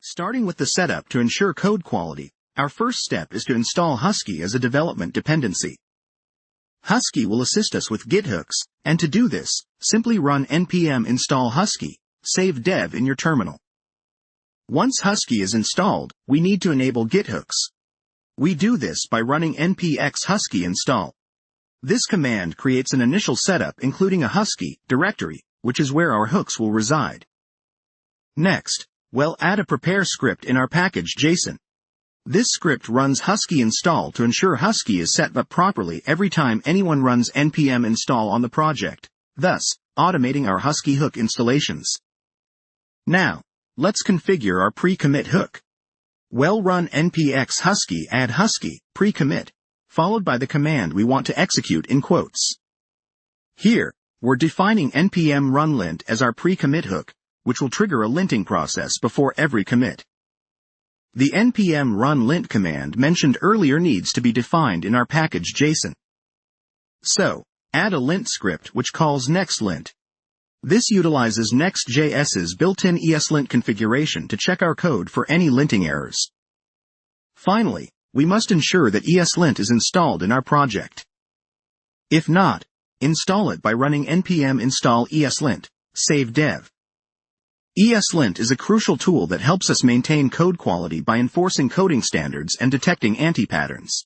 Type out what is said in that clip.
Starting with the setup to ensure code quality, our first step is to install Husky as a development dependency. Husky will assist us with Git hooks, and to do this, simply run npm install husky, save dev in your terminal. Once Husky is installed, we need to enable Git hooks. We do this by running npx husky install. This command creates an initial setup including a Husky directory, which is where our hooks will reside. Next, we'll add a prepare script in our package JSON. This script runs Husky install to ensure Husky is set up properly every time anyone runs npm install on the project, thus, automating our Husky hook installations. Now, let's configure our pre-commit hook. We'll run npx husky add husky pre-commit, followed by the command we want to execute in quotes. Here, we're defining npm run lint as our pre-commit hook, which will trigger a linting process before every commit. The npm run lint command mentioned earlier needs to be defined in our package JSON. So, add a lint script which calls nextlint. This utilizes Next.js's built-in ESLint configuration to check our code for any linting errors. Finally, we must ensure that ESLint is installed in our project. If not, install it by running npm install ESLint, save dev. ESLint is a crucial tool that helps us maintain code quality by enforcing coding standards and detecting anti-patterns.